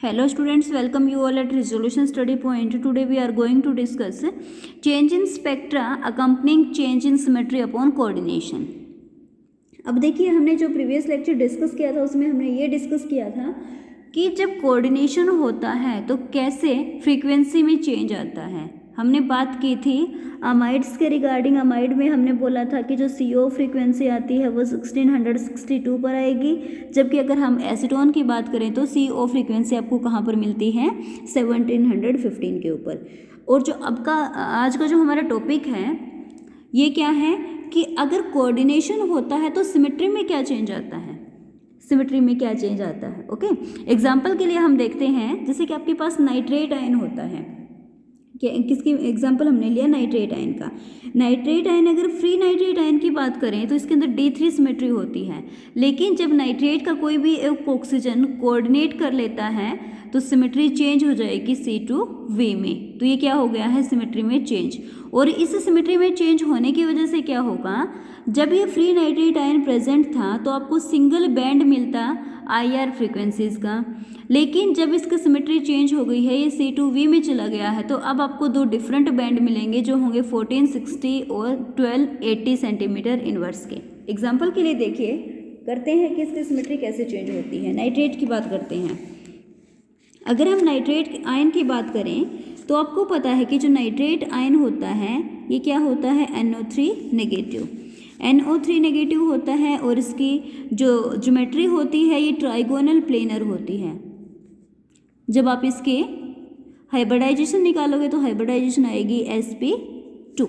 Hello students, welcome you all at resolution study point. Today we are going to discuss change in spectra accompanying change in symmetry upon coordination. अब देखिए, हमने जो previous lecture discuss किया था उसमें हमने ये डिस्कस किया था कि जब कोऑर्डिनेशन होता है तो कैसे फ्रीक्वेंसी में चेंज आता है. हमने बात की थी अमाइड्स के रिगार्डिंग. अमाइड में हमने बोला था कि जो CO फ्रीक्वेंसी आती है वो 1662 पर आएगी, जबकि अगर हम एसीटोन की बात करें तो CO फ्रीक्वेंसी आपको कहाँ पर मिलती है, 1715 के ऊपर. और जो आज का जो हमारा टॉपिक है ये क्या है कि अगर कोऑर्डिनेशन होता है तो सिमेट्री में क्या चेंज आता है, सिमेट्री में क्या चेंज आता है. ओके, एग्जाम्पल के लिए हम देखते हैं, जैसे कि आपके पास नाइट्रेट आयन होता है. किसकी एग्जाम्पल हमने लिया, नाइट्रेट आयन का. नाइट्रेट आयन, अगर फ्री नाइट्रेट आयन की बात करें तो इसके अंदर D3 सिमेट्री होती है, लेकिन जब नाइट्रेट का कोई भी एक ऑक्सीजन कोऑर्डिनेट कर लेता है तो सिमेट्री चेंज हो जाएगी C2V में. तो ये क्या हो गया है, सिमेट्री में चेंज. और इस सिमेट्री में चेंज होने की वजह से क्या होगा, जब ये फ्री नाइट्रेट आयन प्रेजेंट था तो आपको सिंगल बैंड मिलता IR फ्रीक्वेंसीज का, लेकिन जब इसका सिमेट्री चेंज हो गई है, ये C2V में चला गया है, तो अब आपको दो डिफरेंट बैंड मिलेंगे जो होंगे 1460 और 1280 सेंटीमीटर इनवर्स के. एग्जाम्पल के लिए देखिए, करते हैं कि इसकी सिमेट्री कैसे चेंज होती है. नाइट्रेट की बात करते हैं. अगर हम नाइट्रेट आयन की बात करें तो आपको पता है कि जो नाइट्रेट आयन होता है ये क्या होता है, NO3 नेगेटिव. NO3 नेगेटिव होता है और इसकी जो ज्योमेट्री होती है ये ट्राइगोनल प्लेनर होती है. जब आप इसके हाइब्रिडाइजेशन निकालोगे तो हाइब्रिडाइजेशन आएगी sp2.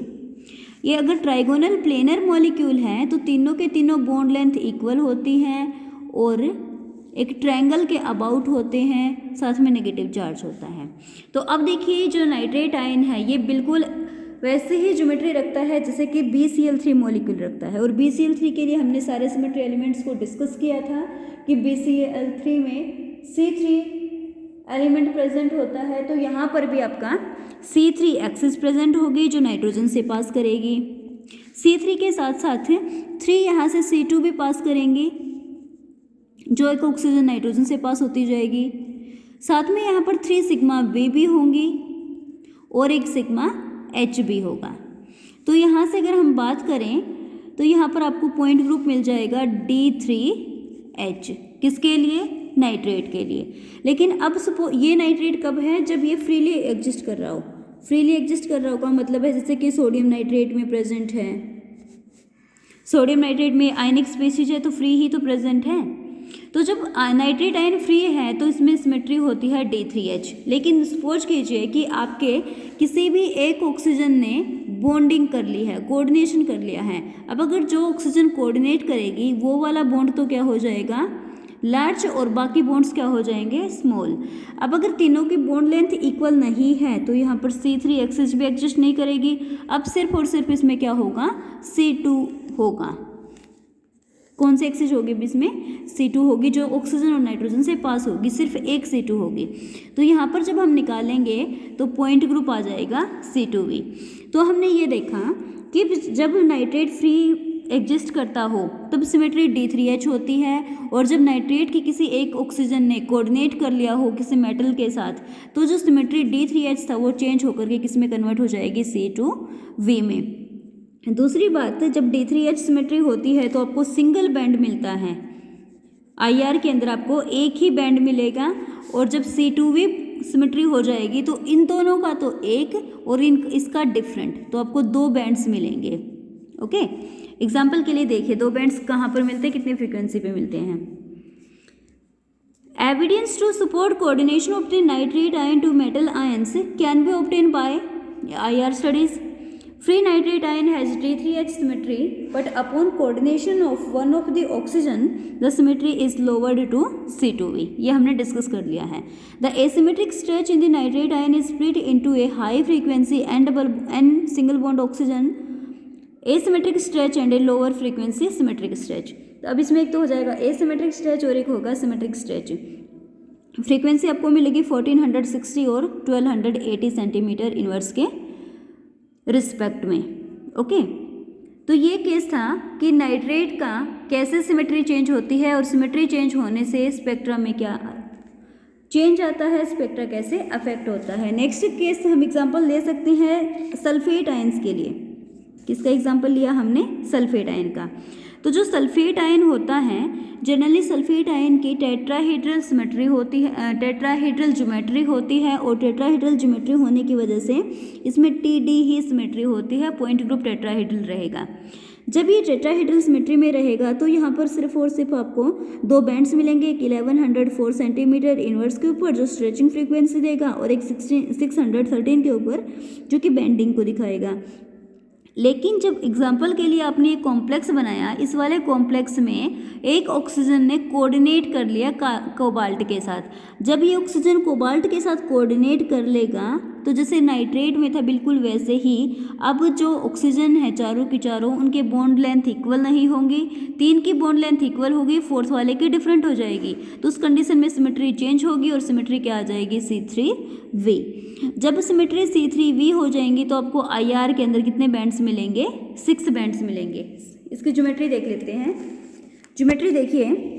ये अगर ट्राइगोनल प्लेनर मॉलिक्यूल है तो तीनों के तीनों बॉन्ड लेंथ इक्वल होती हैं और एक ट्रायंगल के अबाउट होते हैं, साथ में नेगेटिव चार्ज होता है. तो अब देखिए, जो नाइट्रेट आयन है ये बिल्कुल वैसे ही ज्योमेट्री रखता है जैसे कि BCl3 मॉलिक्यूल रखता है. और BCl3 के लिए हमने सारे सिमेट्री एलिमेंट्स को डिस्कस किया था कि BCl3 में C3 एलिमेंट प्रेजेंट होता है, तो यहाँ पर भी आपका C3 एक्सिस प्रेजेंट होगी जो नाइट्रोजन से पास करेगी. C3 के साथ साथ 3 यहाँ से C2 भी पास करेंगी, जो एक ऑक्सीजन नाइट्रोजन से पास होती जाएगी. साथ में यहाँ पर 3 सिग्मा V भी होंगी और एक सिग्मा H भी होगा. तो यहाँ से अगर हम बात करें तो यहाँ पर आपको पॉइंट ग्रुप मिल जाएगा D3H. किसके लिए, नाइट्रेट के लिए. लेकिन अब ये नाइट्रेट कब है, जब ये फ्रीली एग्जिस्ट कर रहा हो. फ्रीली एग्जिस्ट कर रहा हो का मतलब है जैसे कि सोडियम नाइट्रेट में प्रेजेंट है. सोडियम नाइट्रेट में आयनिक स्पीशीज है तो फ्री ही तो प्रेजेंट है. तो जब नाइट्रेट आयन फ्री है तो इसमें सिमेट्री होती है D3H. लेकिन सपोज कीजिए कि आपके किसी भी एक ऑक्सीजन ने बॉन्डिंग कर ली है, कोऑर्डिनेशन कर लिया है. अब अगर जो ऑक्सीजन कोऑर्डिनेट करेगी वो वाला बॉन्ड तो क्या हो जाएगा, लार्ज, और बाकी बॉन्ड्स क्या हो जाएंगे, स्मॉल. अब अगर तीनों की बॉन्ड लेंथ इक्वल नहीं है तो यहाँ पर C3 एक्सिस भी एग्जिस्ट नहीं करेगी. अब सिर्फ और सिर्फ इसमें क्या होगा, C2 होगा. कौन सी एक्सिस होगी इसमें, C2 होगी, जो ऑक्सीजन और नाइट्रोजन से पास होगी, सिर्फ एक C2 होगी. तो यहाँ पर जब हम निकालेंगे तो पॉइंट ग्रुप आ जाएगा C2V. तो हमने ये देखा कि जब नाइट्रेट फ्री एग्जिस्ट करता हो तब सिमेट्री D3H होती है, और जब नाइट्रेट की किसी एक ऑक्सीजन ने कोऑर्डिनेट कर लिया हो किसी मेटल के साथ तो जो सिमेट्री D3H था वो चेंज होकर के किस में कन्वर्ट हो जाएगी, C2V में. दूसरी बात, जब D3H सिमेट्री होती है तो आपको सिंगल बैंड मिलता है. IR के अंदर आपको एक ही बैंड मिलेगा, और जब C2V सिमेट्री हो जाएगी तो इन दोनों का तो एक और इसका डिफरेंट, तो आपको दो बैंड्स मिलेंगे. ओके, एग्जाम्पल के लिए देखिए, दो बैंड्स कहाँ पर मिलते हैं, कितनी फ्रीक्वेंसी पे मिलते हैं. Evidence to support coordination of the nitrate ion to metal ions can be obtain by IR studies. Free nitrate ion has D3H symmetry, but upon coordination of one of the oxygen, the symmetry is lowered to C2V. ये हमने discuss कर लिया है. The asymmetric stretch in the nitrate ion is split into a high frequency and single bond oxygen asymmetric stretch and a lower frequency symmetric stretch. तो अब इसमें एक तो हो जाएगा asymmetric stretch और एक होगा symmetric stretch. फ्रीक्वेंसी आपको मिलेगी 1460 और 1280 सेंटीमीटर इनवर्स के रिस्पेक्ट में. ओके, तो ये केस था कि नाइट्रेट का कैसे सिमेट्री चेंज होती है और सिमेट्री चेंज होने से स्पेक्ट्रम में क्या चेंज आता है, स्पेक्ट्रा कैसे अफेक्ट होता है। नेक्स्ट केस हम एग्जांपल ले सकते हैं सल्फेट आयंस के लिए। किसका एग्जांपल लिया हमने? सल्फेट आयन का। तो जो सल्फेट आयन होता है, जनरली सल्फेट आयन की टेट्राहेड्रल सिमेट्री होती है, टेट्राहेड्रल ज्योमेट्री होती है, और टेट्राहेड्रल ज्योमेट्री होने की वजह से इसमें TD ही सिमेट्री होती है, पॉइंट ग्रुप टेट्राहेड्रल रहेगा। जब ये टेट्राहेड्रल सिमेट्री में रहेगा तो यहाँ पर सिर्फ और सिर्फ आपको दो बैंड्स मिलेंगे, एक 1104 सेंटीमीटर इनवर्स के ऊपर जो स्ट्रेचिंग फ्रीक्वेंसी देगा, और एक 613 के ऊपर जो कि बेंडिंग को दिखाएगा। लेकिन जब एग्जाम्पल के लिए आपने एक कॉम्प्लेक्स बनाया, इस वाले कॉम्प्लेक्स में एक ऑक्सीजन ने कोऑर्डिनेट कर लिया कोबाल्ट के साथ। जब ये ऑक्सीजन कोबाल्ट के साथ कोऑर्डिनेट कर लेगा तो जैसे नाइट्रेट में था बिल्कुल वैसे ही अब जो ऑक्सीजन है चारों की चारों, उनके बॉन्ड लेंथ इक्वल नहीं होंगी। 3 की बॉन्ड लेंथ इक्वल होगी, 4th वाले की डिफरेंट हो जाएगी। तो उस कंडीशन में सिमेट्री चेंज होगी और सिमेट्री क्या आ जाएगी? C3V। जब सिमेट्री C3V हो जाएंगी तो आपको IR के अंदर कितने बैंड्स मिलेंगे? 6 बैंड्स मिलेंगे। इसकी ज्योमेट्री देख लेते हैं। ज्योमेट्री देखिए,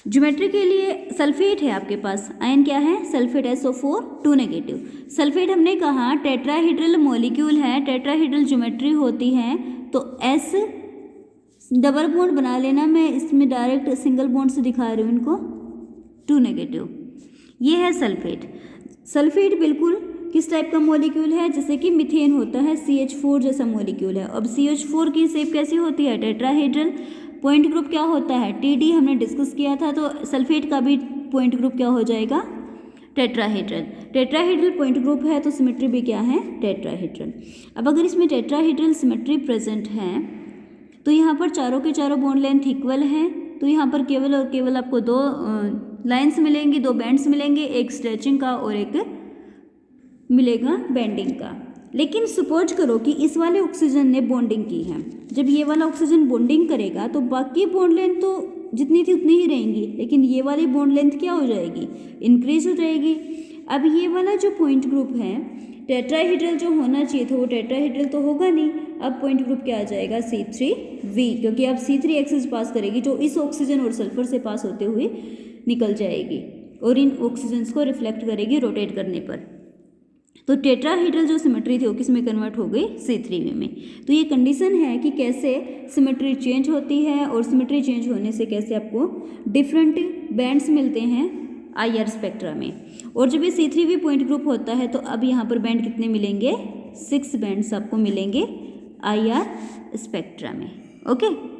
ज्योमेट्री के लिए सल्फेट है आपके पास, आयन क्या है? Sulphate SO4 2 negative. सल्फेट हमने कहा टेट्राहेड्रल मॉलिक्यूल है, टेट्राहेड्रल ज्योमेट्री होती है, तो S डबल बॉन्ड बना लेना, मैं इसमें डायरेक्ट सिंगल बॉन्ड से दिखा रही हूँ इनको, 2 नेगेटिव। ये है सल्फेट। सल्फेट बिल्कुल किस टाइप का मॉलिक्यूल है? जैसे कि मीथेन होता है, CH4 जैसा मॉलिक्यूल है। अब CH4 की शेप कैसी होती है? टेट्राहेड्रल। पॉइंट ग्रुप क्या होता है? TD हमने डिस्कस किया था। तो सल्फेट का भी पॉइंट ग्रुप क्या हो जाएगा? टेट्राहेड्रल। टेट्राहेड्रल पॉइंट ग्रुप है तो सिमेट्री भी क्या है? टेट्राहेड्रल। अब अगर इसमें टेट्राहेड्रल सिमेट्री प्रेजेंट है तो यहाँ पर चारों के चारों बॉन्ड लेंथ इक्वल है, तो यहाँ पर केवल और केवल आपको दो लाइन्स मिलेंगी, दो बैंड्स मिलेंगे, एक स्ट्रेचिंग का और एक मिलेगा बेंडिंग का। लेकिन सपोज करो कि इस वाले ऑक्सीजन ने बॉन्डिंग की है। जब ये वाला ऑक्सीजन बॉन्डिंग करेगा तो बाकी बॉन्ड लेंथ तो जितनी थी उतनी ही रहेंगी, लेकिन ये वाली बॉन्ड लेंथ क्या हो जाएगी? इंक्रीज हो जाएगी। अब ये वाला जो पॉइंट ग्रुप है टेट्राहेड्रल जो होना चाहिए था वो टेट्राहेड्रल तो होगा नहीं। अब पॉइंट ग्रुप क्या आ जाएगा? C3V, क्योंकि अब C3 एक्सिस पास करेगी जो इस ऑक्सीजन और सल्फर से पास होते हुए निकल जाएगी और इन ऑक्सीजन्स को रिफ्लेक्ट करेगी रोटेट करने पर। तो टेट्राहेड्रल जो सिमेट्री थी वो किस में कन्वर्ट हो गई? C3V में। तो ये कंडीशन है कि कैसे सिमेट्री चेंज होती है और सिमेट्री चेंज होने से कैसे आपको डिफरेंट बैंड्स मिलते हैं IR स्पेक्ट्रा में। और जब ये C3V पॉइंट ग्रुप होता है तो अब यहाँ पर बैंड कितने मिलेंगे? 6 बैंड्स आपको मिलेंगे IR स्पेक्ट्रा में। ओके।